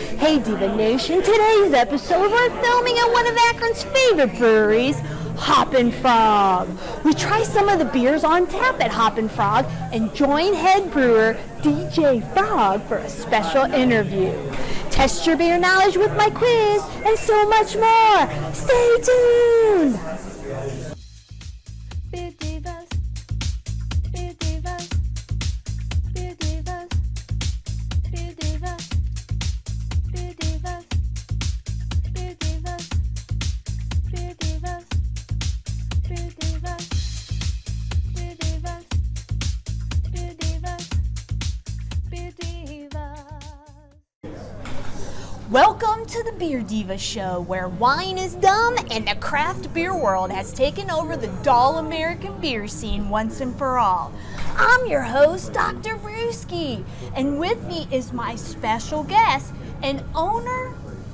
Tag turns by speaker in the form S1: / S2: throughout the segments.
S1: Hey Diva Nation, today's episode we're filming at one of Akron's favorite breweries, Hoppin Frog. We try some of the beers on tap at Hoppin Frog and join head brewer DJ Frog for a special interview. Test your beer knowledge with my quiz and so much more. Stay tuned! Beer Divas, Beer Divas, Beer Divas, Beer Divas, Beer Divas, Beer Divas, Beer Divas, Beer Divas, Beer Divas, Beer Divas, Beer Divas. Welcome to the Beer Divas show, where wine is dumb and the craft beer world has taken over the dull American beer scene once and for all. I'm your host, Dr. Brewsky, and with me is my special guest and owner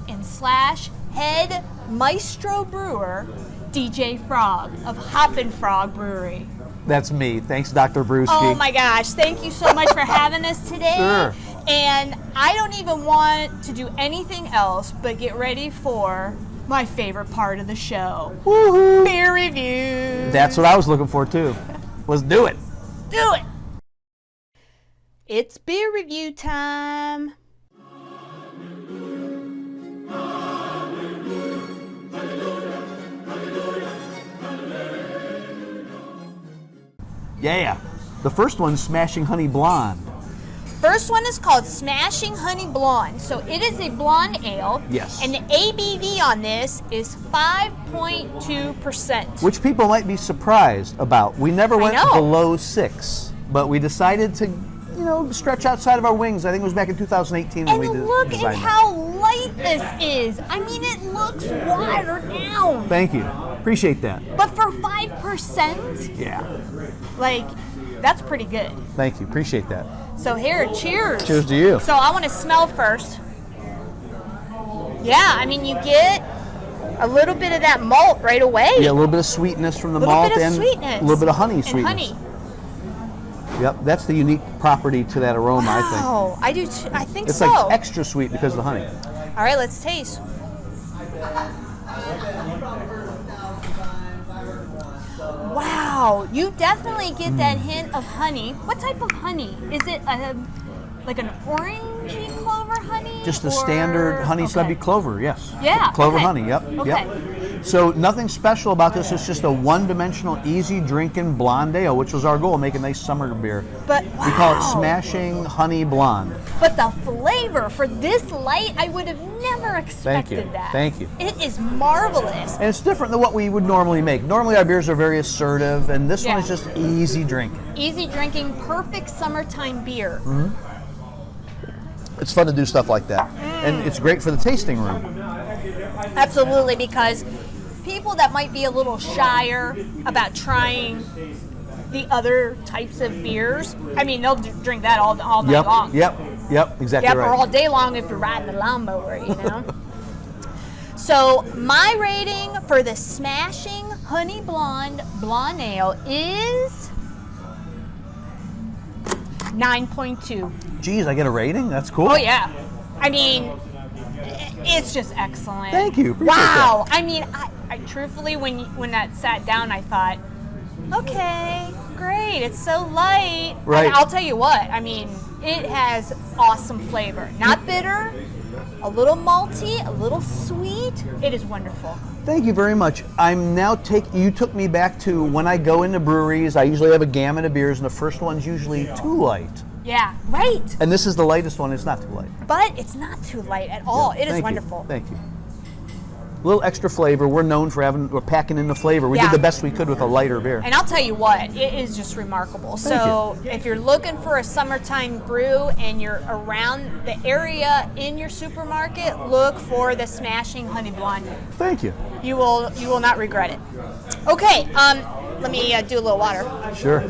S1: and / head maestro brewer, DJ Frog of Hoppin Frog Brewery.
S2: That's me. Thanks, Dr. Brewsky.
S1: Oh my gosh, thank you so much for having us today.
S2: Sure.
S1: And I don't even want to do anything else but get ready for my favorite part of the show.
S2: Woohoo!
S1: Beer reviews.
S2: That's what I was looking for too. Let's do it.
S1: Do it. It's beer review time.
S2: Yeah. The first one's Smashing Honey Blonde.
S1: First one is called Smashing Honey Blonde. So it is a blonde ale.
S2: Yes.
S1: And the ABV on this is 5.2%.
S2: Which people might be surprised about. We never went below 6, but we decided to, stretch outside of our wings. I think it was back in 2018 when we did.
S1: And look at how light this is. I mean, it looks watered down.
S2: Thank you. Appreciate that.
S1: But for 5%,
S2: Yeah.
S1: that's pretty good.
S2: Thank you. Appreciate that.
S1: So here, cheers.
S2: Cheers to you.
S1: So I want to smell first. Yeah, I mean, you get a little bit of that malt right away.
S2: Yeah, a little bit of sweetness from the malt and a little bit of honey sweetness.
S1: Honey.
S2: Yep, that's the unique property to that aroma, I think.
S1: Oh, I do. I think
S2: it's
S1: so.
S2: It's like extra sweet because of the honey.
S1: All right, let's taste. Wow, you definitely get that hint of honey. What type of honey? Is it like an orangey clover honey?
S2: Just the standard honey stubby clover, yes.
S1: Yeah.
S2: Clover honey, yep.
S1: Okay.
S2: Yep. So nothing special about this. It's just a one-dimensional, easy drinking blonde ale, which was our goal, make a nice summer beer.
S1: But wow.
S2: We call it Smashing Honey Blonde.
S1: But the flavor for this light, I would have never expected that.
S2: Thank you.
S1: It is marvelous.
S2: And it's different than what we would normally make. Normally our beers are very assertive, and this one is just easy drinking.
S1: Easy drinking, perfect summertime beer.
S2: Mm-hmm. It's fun to do stuff like that. And it's great for the tasting room.
S1: Absolutely, because people that might be a little shyer about trying the other types of beers, I mean, they'll drink that all night long.
S2: Yep, exactly right.
S1: Or all day long if you're riding the lawnmower, So my rating for the Smashing Honey Blonde Ale is 9.2.
S2: Geez, I get a rating? That's cool.
S1: Oh, yeah. I mean, it's just excellent.
S2: Thank you. Appreciate
S1: wow.
S2: that.
S1: I mean, I truthfully, when that sat down, I thought, okay, great. It's so light.
S2: Right.
S1: And I'll tell you what. I mean, it has awesome flavor. Not bitter, a little malty, a little sweet. It is wonderful.
S2: Thank you very much. You took me back to when I go into breweries, I usually have a gamut of beers, and the first one's usually too light.
S1: Yeah, right.
S2: And this is the lightest one. It's not too light.
S1: But it's not too light at all. It is wonderful.
S2: Thank you. A little extra flavor. We're known for we're packing in the flavor. We did the best we could with a lighter beer.
S1: And I'll tell you what, it is just remarkable. If you're looking for a summertime brew and you're around the area in your supermarket, look for the Smashing Honey Blonde.
S2: Thank you.
S1: You will not regret it. Okay, let me do a little water.
S2: Sure.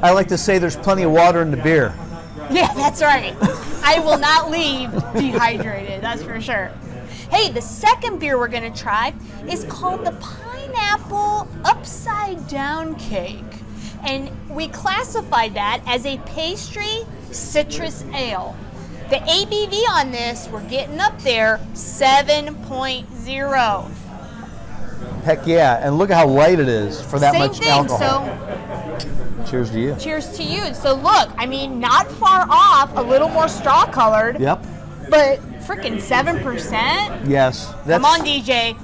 S2: I like to say there's plenty of water in the beer.
S1: Yeah, that's right. I will not leave dehydrated, that's for sure. Hey, the second beer we're going to try is called the Pineapple Upside Down Cake. And we classified that as a pastry citrus ale. The ABV on this, we're getting up there, 7.0.
S2: Heck yeah, and look at how light it is for that much alcohol.
S1: So,
S2: cheers to you.
S1: cheers to you. So look, I mean, not far off, a little more straw colored.
S2: Yep.
S1: But freaking 7%?
S2: Yes.
S1: Come on, DJ.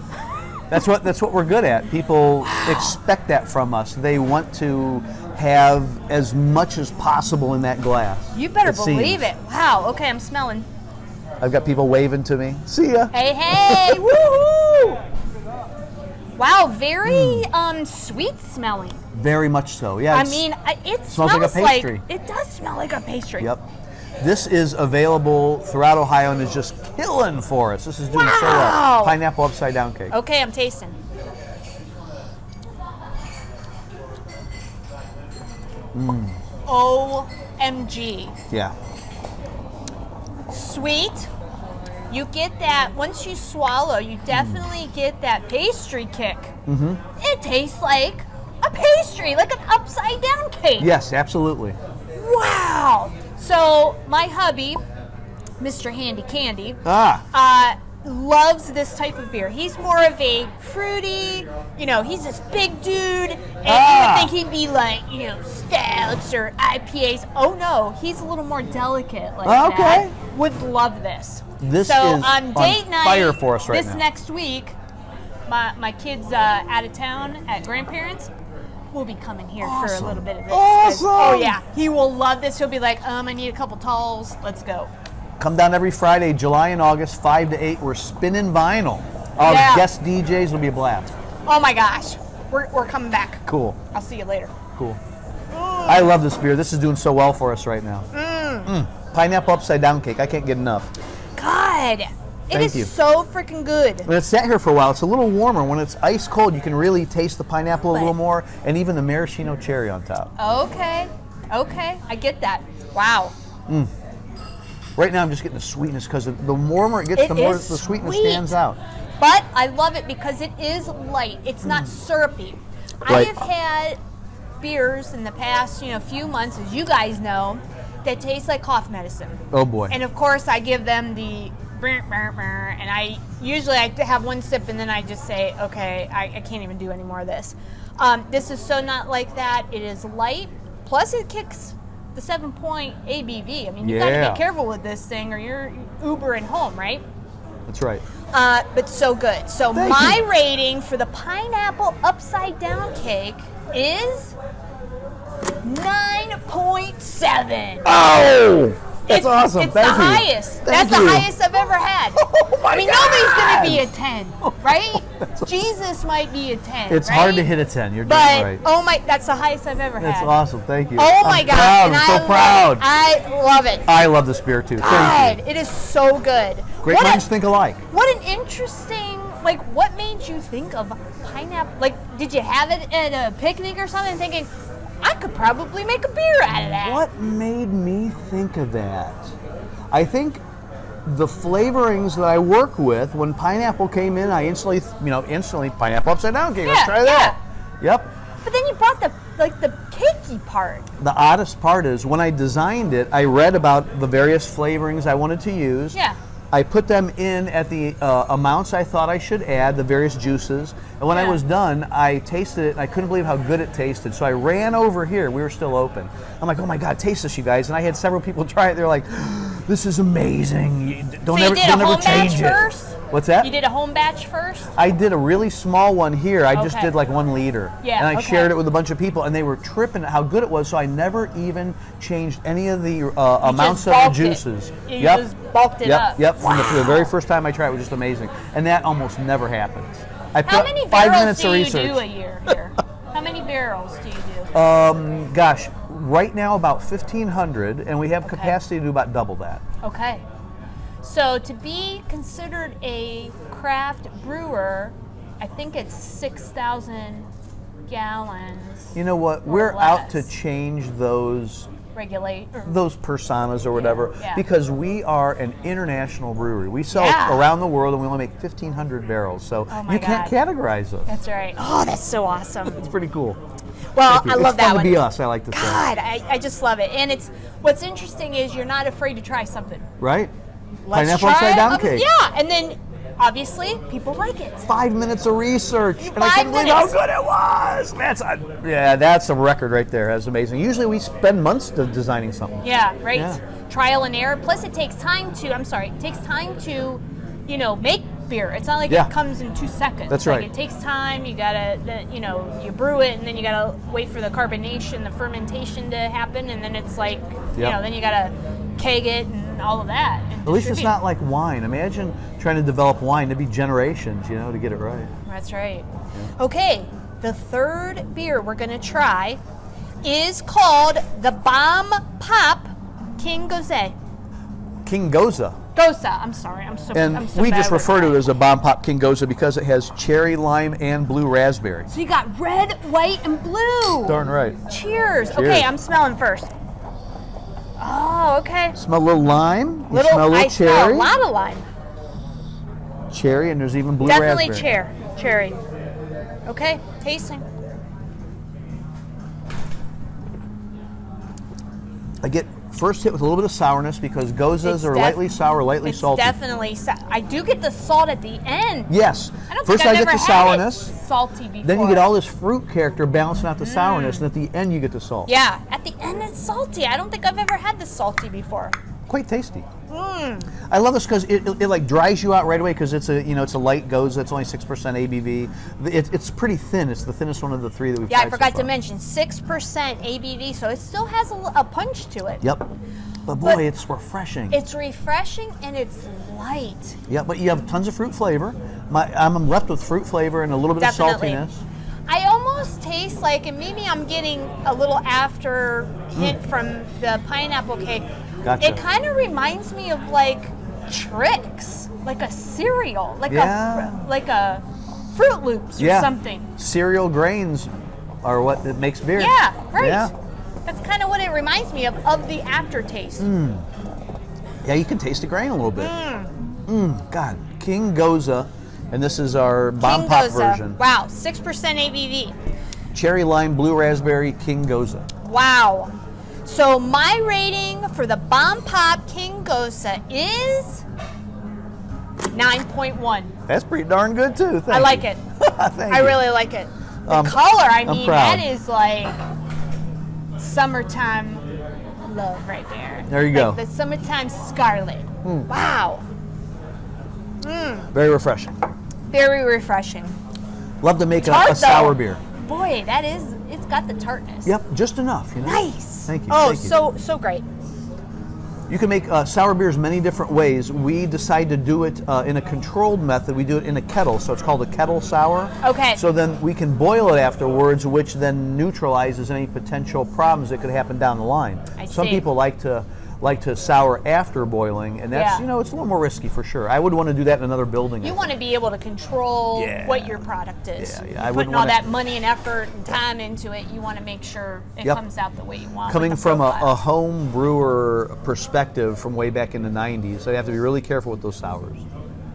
S2: That's what we're good at. People expect that from us. They want to have as much as possible in that glass.
S1: You better believe it. Wow. Okay, I'm smelling.
S2: I've got people waving to me. See ya.
S1: Hey, hey. Woohoo! Wow, very sweet smelling.
S2: Very much so. Yeah.
S1: I mean, it
S2: smells like a pastry.
S1: It does smell like a pastry.
S2: Yep. This is available throughout Ohio and is just killing for us. This is doing so well. Pineapple upside down cake.
S1: Okay, I'm tasting. OMG.
S2: Yeah.
S1: Sweet. You get that, once you swallow, you definitely get that pastry kick. Mm-hmm. It tastes like a pastry, like an upside down cake.
S2: Yes, absolutely.
S1: Wow. So my hubby, Mr. Handy Candy, loves this type of beer. He's more of a fruity, he's this big dude, and you would think he'd be like, stouts or IPAs. Oh no, he's a little more delicate like that. Would love this.
S2: This
S1: so
S2: is
S1: on date night,
S2: fire for us right
S1: this
S2: now.
S1: next week, my kid's out of town at grandparents'. We'll be coming here for a little bit of this.
S2: Awesome!
S1: Oh yeah, he will love this. He'll be like, I need a couple talls. Let's go.
S2: Come down every Friday, July and August, 5 to 8. We're spinning vinyl. Our guest DJs will be a blast.
S1: Oh my gosh, we're coming back.
S2: Cool.
S1: I'll see you later.
S2: Cool. I love this beer. This is doing so well for us right now. Pineapple upside down cake. I can't get enough.
S1: God.
S2: Thank you.
S1: So freaking good.
S2: When it's sat here for a while, it's a little warmer. When it's ice cold, you can really taste the pineapple a little more, and even the maraschino cherry on top.
S1: Okay, I get that. Wow.
S2: Right now, I'm just getting the sweetness because the warmer it gets, the more the sweetness stands out.
S1: But I love it because it is light. It's not syrupy.
S2: Right.
S1: I have had beers in the past, few months, as you guys know, that taste like cough medicine.
S2: Oh boy.
S1: And of course, I give them the and I usually have one sip and then I just say, okay, I can't even do any more of this. This is so not like that. It is light, plus it kicks the 7-point ABV. I mean, you gotta be careful with this thing or you're Ubering home, right?
S2: That's right.
S1: But so good. So my rating for the pineapple upside down cake is 9.7.
S2: Oh! That's awesome.
S1: It's
S2: Thank
S1: the
S2: you.
S1: highest. That's the highest I've ever had.
S2: Oh my
S1: nobody's going to be a 10, right? Jesus might be a 10.
S2: It's hard to hit a 10. You're
S1: but,
S2: right.
S1: oh my, that's the highest I've ever had.
S2: That's awesome. Thank you.
S1: Oh my God.
S2: I'm so proud.
S1: I love it.
S2: I love this beer too.
S1: God,
S2: Thank you.
S1: it is so good.
S2: Great minds think alike.
S1: What an interesting, what made you think of pineapple? Did you have it at a picnic or something thinking, I could probably make a beer out of that?
S2: What made me think of that? I think the flavorings that I work with, when pineapple came in, I instantly pineapple upside down cake. Let's try that. Yep.
S1: But then you brought the cakey part.
S2: The oddest part is when I designed it, I read about the various flavorings I wanted to use.
S1: Yeah.
S2: I put them in at the amounts I thought I should add, the various juices. And when I was done, I tasted it, and I couldn't believe how good it tasted. So I ran over here. We were still open. I'm like, oh my God, taste this, you guys. And I had several people try it. They're like, this is amazing. Don't ever change it.
S1: First?
S2: What's that?
S1: You did a home batch first?
S2: I did a really small one here. I just did 1 liter.
S1: Yeah,
S2: and I shared it with a bunch of people, and they were tripping at how good it was, so I never even changed any of the amounts of the juices.
S1: You just bulked it up.
S2: Yep. Wow. From the very first time I tried it was just amazing. And that almost never happens. I
S1: How
S2: put
S1: many
S2: 5
S1: barrels
S2: minutes
S1: do
S2: of
S1: you
S2: research.
S1: do a year here? How many barrels do you do?
S2: Gosh, right now about 1,500, and we have capacity to do about double that.
S1: Okay. So to be considered a craft brewer, I think it's 6,000 gallons.
S2: You know what? We're out to change those personas or whatever, because we are an international brewery. We sell around the world, and we only make 1,500 barrels. So you can't categorize us.
S1: That's right. Oh, that's so awesome.
S2: It's pretty cool.
S1: Well, I love that
S2: It's fun
S1: one.
S2: to be us, I like to say.
S1: God, I just love it. And what's interesting is you're not afraid to try something.
S2: Right?
S1: Let's
S2: Pineapple
S1: try
S2: upside down
S1: it.
S2: cake.
S1: Yeah, and then obviously people like it.
S2: 5 minutes of research, and I
S1: 5
S2: couldn't believe how
S1: minutes.
S2: good it was. That's a record right there. That's amazing. Usually we spend months designing something.
S1: Yeah, right.
S2: Yeah.
S1: Trial and error. Plus, it takes time to. Make beer. It's not like
S2: Yeah.
S1: it comes in 2 seconds.
S2: That's
S1: like
S2: right.
S1: It takes time. You gotta, you brew it, and then you gotta wait for the carbonation, the fermentation to happen, and then it's like,
S2: Yep.
S1: then you gotta keg it and all of that. And
S2: At least it's
S1: distribute.
S2: not like wine. Imagine trying to develop wine. It'd be generations, to get it right.
S1: That's right. Okay, the third beer we're gonna try is called the Bomb Pop King Goza.
S2: King Goza.
S1: I'm sorry. I'm so
S2: And we
S1: bad
S2: just
S1: with
S2: refer to
S1: that.
S2: it as a Bomb Pop King Goza because it has cherry, lime, and blue raspberry.
S1: So you got red, white, and blue.
S2: Darn right.
S1: Cheers.
S2: Cheers.
S1: Okay, I'm smelling first. Oh, okay.
S2: Smell a little lime. You smell a little
S1: I
S2: cherry.
S1: smell a lot of lime.
S2: Cherry, and there's even blue
S1: Definitely
S2: raspberry.
S1: cherry. Okay, tasting.
S2: I get first hit with a little bit of sourness because Gozas
S1: It's
S2: are lightly sour, lightly
S1: It's
S2: salty.
S1: definitely. I do get the salt at the end.
S2: Yes.
S1: I don't
S2: First
S1: think
S2: I
S1: I've
S2: get
S1: ever
S2: the
S1: had
S2: sourness.
S1: it salty before.
S2: Then you get all this fruit character balancing out the sourness, and at the end you get the salt.
S1: Yeah, at the end it's salty. I don't think I've ever had this salty before.
S2: Quite tasty. I love this because it like dries you out right away because it's a light Goza. It's only 6% ABV. It's pretty thin. It's the thinnest one of the three that we've
S1: Yeah,
S2: tried
S1: I forgot
S2: so
S1: to
S2: far.
S1: mention 6% ABV, so it still has a punch to it.
S2: Yep. But boy, it's refreshing.
S1: It's refreshing and it's light.
S2: Yeah, but you have tons of fruit flavor. I'm left with fruit flavor and a little bit
S1: Definitely.
S2: of saltiness.
S1: I almost taste like, and maybe I'm getting a little after hint from the pineapple cake.
S2: Gotcha.
S1: It kind of reminds me of like Trix, like a cereal, like a Fruit Loops or something.
S2: Cereal grains are what it makes beer.
S1: Yeah, right.
S2: Yeah.
S1: That's kind of what it reminds me of the aftertaste.
S2: Yeah, you can taste the grain a little bit. God, King Goza, and this is our Bomb
S1: King
S2: Pop
S1: Goza.
S2: version.
S1: Wow, 6% ABV.
S2: Cherry lime, blue raspberry, King Goza.
S1: Wow. So my rating for the Bomb Pop King Goza is 9.1.
S2: That's pretty darn good too. Thank
S1: I like
S2: you.
S1: it.
S2: Thank
S1: I
S2: you.
S1: really like it. The color, I
S2: I'm
S1: mean,
S2: proud.
S1: that is like summertime love right there.
S2: There you
S1: Like
S2: go.
S1: the summertime scarlet. Wow.
S2: Very refreshing.
S1: Very refreshing.
S2: Love to make
S1: Tart,
S2: a sour
S1: though.
S2: beer.
S1: Boy, it's got the tartness.
S2: Yep, just enough.
S1: Nice.
S2: Thank you.
S1: Oh,
S2: thank you.
S1: so great.
S2: You can make sour beers many different ways. We decide to do it in a controlled method. We do it in a kettle, so it's called a kettle sour.
S1: Okay.
S2: So then we can boil it afterwards, which then neutralizes any potential problems that could happen down the line. Some
S1: see.
S2: people like to sour after boiling, and that's
S1: Yeah.
S2: it's a little more risky for sure. I would want to do that in another building.
S1: You want to be able to control
S2: Yeah.
S1: what your product is.
S2: Yeah,
S1: You're
S2: I wouldn't
S1: putting all
S2: wanna-
S1: that money and effort and time into it. You want to make sure it
S2: Yep.
S1: comes out the way you want.
S2: Coming
S1: with the
S2: from a
S1: profile.
S2: home brewer perspective from way back in the 90s, I have to be really careful with those sours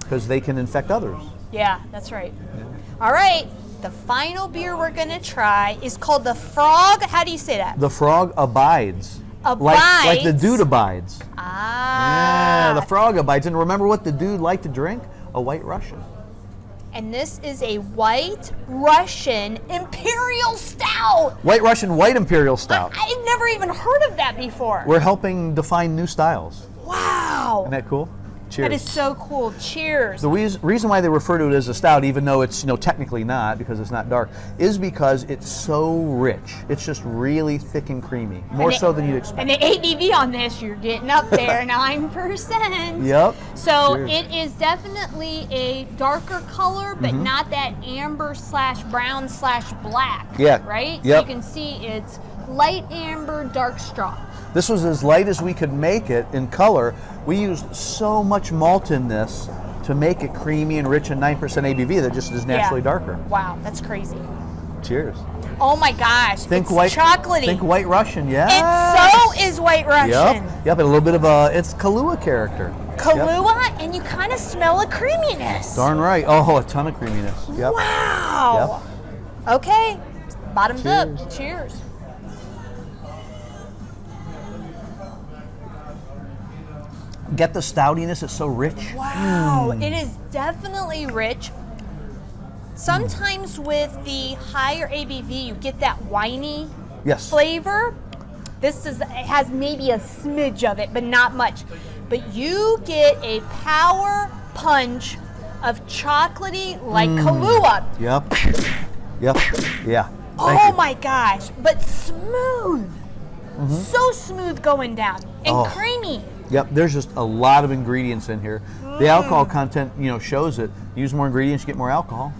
S2: because they can infect others.
S1: Yeah, that's right. All right, the final beer we're going to try is called the Frog. How do you say that?
S2: The frog abides. Like the
S1: Abides?
S2: dude abides.
S1: Ah.
S2: Yeah, the frog abides. And remember what the dude liked to drink? A White Russian.
S1: And this is a White Russian Imperial Stout.
S2: White Russian White Imperial Stout.
S1: I've never even heard of that before.
S2: We're helping define new styles.
S1: Wow.
S2: Isn't that cool? Cheers.
S1: That is so cool. Cheers.
S2: The reason why they refer to it as a stout, even though it's technically not because it's not dark, is because it's so rich. It's just really thick and creamy, more so than you'd expect.
S1: And the ABV on this, you're getting up there, 9%.
S2: Yep.
S1: So
S2: Cheers.
S1: it is definitely a darker color, but not that amber/brown/black.
S2: Yeah.
S1: Right?
S2: Yep.
S1: So you can see it's light amber, dark straw.
S2: This was as light as we could make it in color. We used so much malt in this to make it creamy and rich and 9% ABV that just is naturally darker.
S1: Wow, that's crazy.
S2: Cheers.
S1: Oh my gosh,
S2: Think
S1: it's
S2: white,
S1: chocolatey.
S2: Think White Russian, yeah.
S1: It so is White Russian.
S2: Yep, and a little bit of it's Kahlua character. Yep.
S1: Kahlua, and you kind of smell a creaminess.
S2: Darn right. Oh, a ton of creaminess. Yep.
S1: Wow. Okay. Bottoms
S2: Cheers.
S1: up. Cheers.
S2: Get the stoutiness, it's so rich.
S1: Wow, it is definitely rich. Sometimes with the higher ABV, you get that winey
S2: Yes.
S1: flavor. It has maybe a smidge of it, but not much. But you get a power punch of chocolatey like Kahlua.
S2: Yep. Yep. Yeah.
S1: Oh
S2: Thank you.
S1: my gosh, but smooth. So smooth going down and
S2: Oh.
S1: creamy.
S2: Yep, there's just a lot of ingredients in here. The alcohol content, shows it. Use more ingredients, you get more alcohol.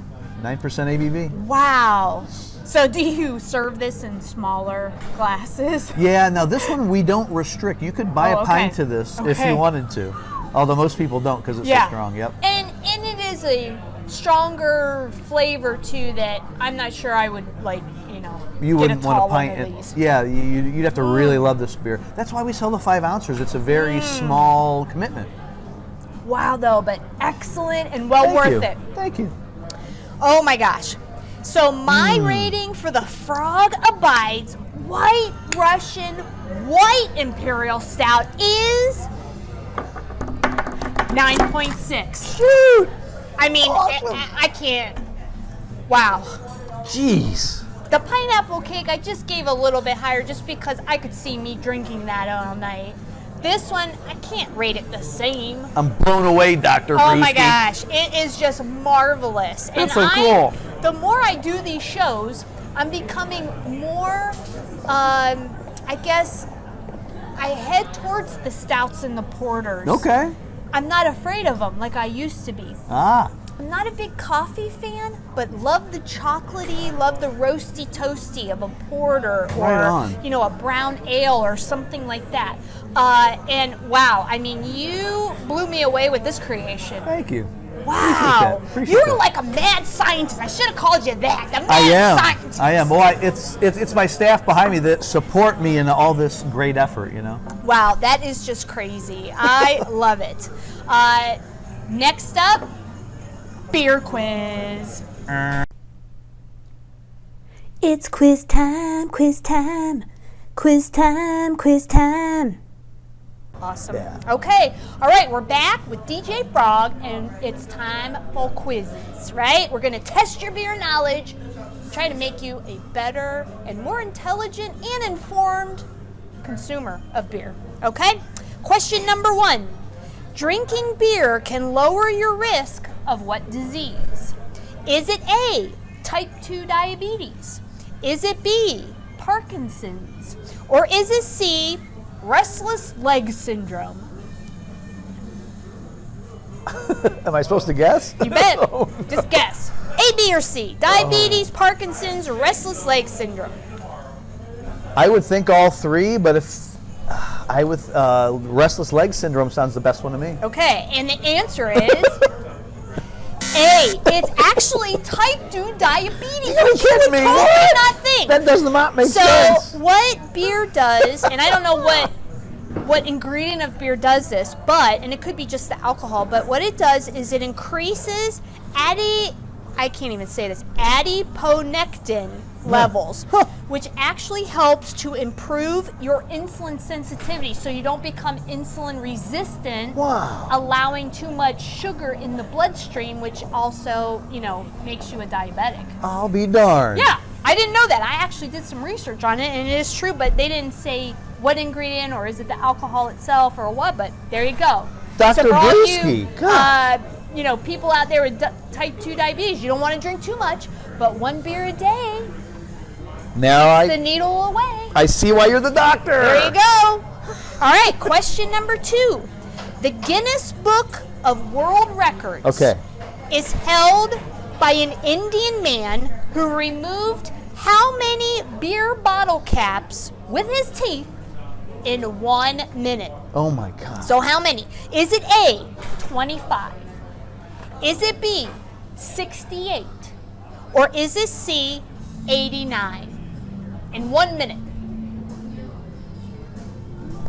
S2: 9% ABV.
S1: Wow. So do you serve this in smaller glasses?
S2: Yeah, now this one we don't restrict. You could buy
S1: Oh,
S2: a pint
S1: okay.
S2: of this if
S1: Okay.
S2: you wanted to. Although most people don't because it's so strong. Yep.
S1: And it is a stronger flavor too that I'm not sure I would
S2: You
S1: get
S2: wouldn't
S1: a
S2: want
S1: tall
S2: a pint.
S1: one of these.
S2: Yeah, you'd have to really love this beer. That's why we sell the 5 ounces. It's a very small commitment.
S1: Wow though, but excellent and well worth it.
S2: Thank you.
S1: Oh my gosh. So my rating for the Frog Abides White Russian White Imperial Stout is 9.6.
S2: Shoot!
S1: I mean,
S2: Awesome.
S1: I can't. Wow.
S2: Jeez.
S1: The pineapple cake, I just gave a little bit higher just because I could see me drinking that all night. This one, I can't rate it the same.
S2: I'm blown away, Dr.
S1: Oh my
S2: Brewsky.
S1: gosh, it is just marvelous.
S2: That's so cool.
S1: The more I do these shows, I'm becoming more, I guess, I head towards the stouts and the porters.
S2: Okay.
S1: I'm not afraid of them like I used to be.
S2: Ah.
S1: I'm not a big coffee fan, but love the chocolatey, love the roasty toasty of a porter or
S2: Right on.
S1: a brown ale or something like that. And wow, I mean, you blew me away with this creation.
S2: Thank you.
S1: Wow,
S2: Appreciate
S1: you're
S2: that.
S1: like a mad scientist. I should have called you that. The mad
S2: I am.
S1: scientist.
S2: I am. Well, it's my staff behind me that support me in all this great effort.
S1: Wow, that is just crazy. I love it. Next up, beer quiz. It's quiz time, quiz time, quiz time, quiz time. Awesome.
S2: Yeah.
S1: Okay. All right, we're back with DJ Frog, and it's time for quizzes, right? We're going to test your beer knowledge, try to make you a better and more intelligent and informed consumer of beer. Okay? Question number 1. Drinking beer can lower your risk of what disease? Is it A, type 2 diabetes? Is it B, Parkinson's? Or is it C, restless leg syndrome?
S2: Am I supposed to guess?
S1: You bet. Just guess. A, B, or C. Diabetes, Parkinson's, or restless leg syndrome.
S2: I would think all 3, but if restless leg syndrome sounds the best one to me.
S1: Okay, and the answer is A. It's actually type 2 diabetes.
S2: Are you
S1: which you
S2: kidding
S1: would
S2: me?
S1: totally
S2: What?
S1: not think.
S2: That does not make
S1: So
S2: sense.
S1: what beer does, and I don't know what ingredient of beer does this, and it could be just the alcohol, but what it does is it increases adiponectin levels, which actually helps to improve your insulin sensitivity so you don't become insulin resistant,
S2: Wow.
S1: allowing too much sugar in the bloodstream, which also, makes you a diabetic.
S2: I'll be darned.
S1: Yeah, I didn't know that. I actually did some research on it, and it is true, but they didn't say what ingredient or is it the alcohol itself or what, but there you go.
S2: Dr.
S1: So for all
S2: Brewsky,
S1: you, people out there with type 2 diabetes, you don't want to drink too much, but 1 beer a day,
S2: Now
S1: the needle away.
S2: I see why you're the doctor.
S1: There you go. All right, question number 2. The Guinness Book of World Records is held by an Indian man who removed how many beer bottle caps with his teeth in 1 minute?
S2: Oh my God.
S1: So how many? Is it A, 25? Is it B, 68? Or is it C, 89? In 1 minute.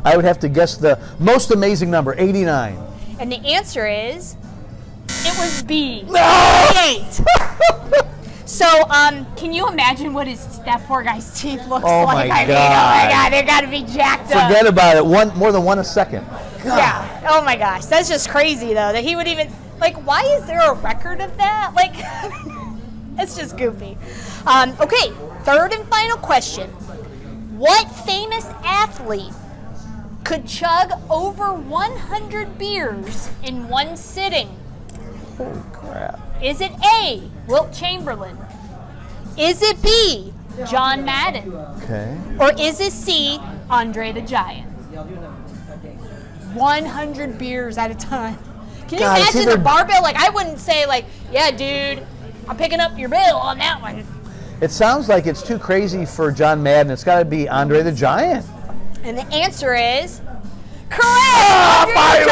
S2: I would have to guess the most amazing number, 89.
S1: And the answer is, it was B,
S2: No!
S1: 88. So, can you imagine what that poor guy's teeth looks
S2: Oh
S1: like?
S2: my
S1: Oh my God, they gotta be jacked up.
S2: Forget about it. More than one a second. God.
S1: Yeah. Oh my gosh, that's just crazy though. That he would even why is there a record of that? It's just goofy. Okay, third and final question. What famous athlete could chug over 100 beers in one sitting?
S2: Holy crap.
S1: Is it A, Wilt Chamberlain? Is it B, John Madden?
S2: Okay.
S1: Or is it C, Andre the Giant? 100 beers at a time. Can you imagine the barbell? I wouldn't say yeah, dude, I'm picking up your bill on that one.
S2: It sounds like it's too crazy for John Madden. It's got to be Andre the Giant.
S1: And the answer is correct. Andre the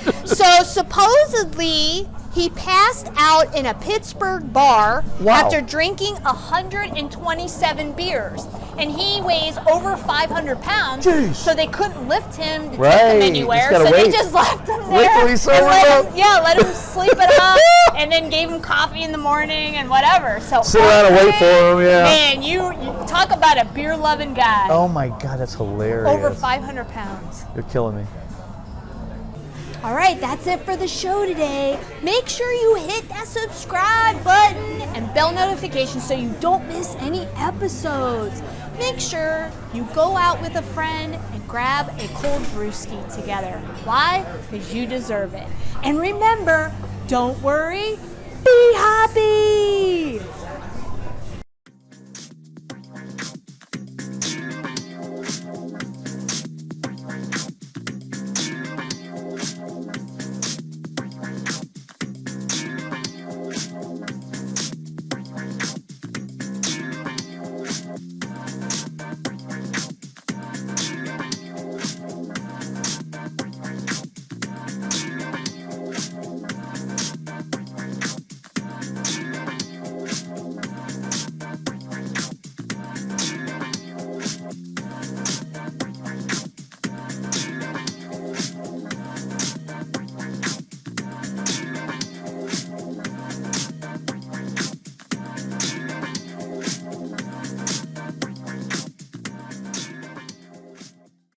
S1: Giant. So supposedly he passed out in a Pittsburgh bar after drinking 127 beers. And he weighs over 500 pounds, so they couldn't lift him to take him anywhere. So they just left him there. Let him sleep it up, and then gave him coffee in the morning and whatever. So
S2: sit around and wait for him,
S1: Man, you talk about a beer-loving guy.
S2: Oh my God, that's hilarious.
S1: Over 500 pounds.
S2: You're killing me.
S1: All right, that's it for the show today. Make sure you hit that subscribe button and bell notification so you don't miss any episodes. Make sure you go out with a friend and grab a cold brewski together. Why? Because you deserve it. And remember, don't worry, be happy.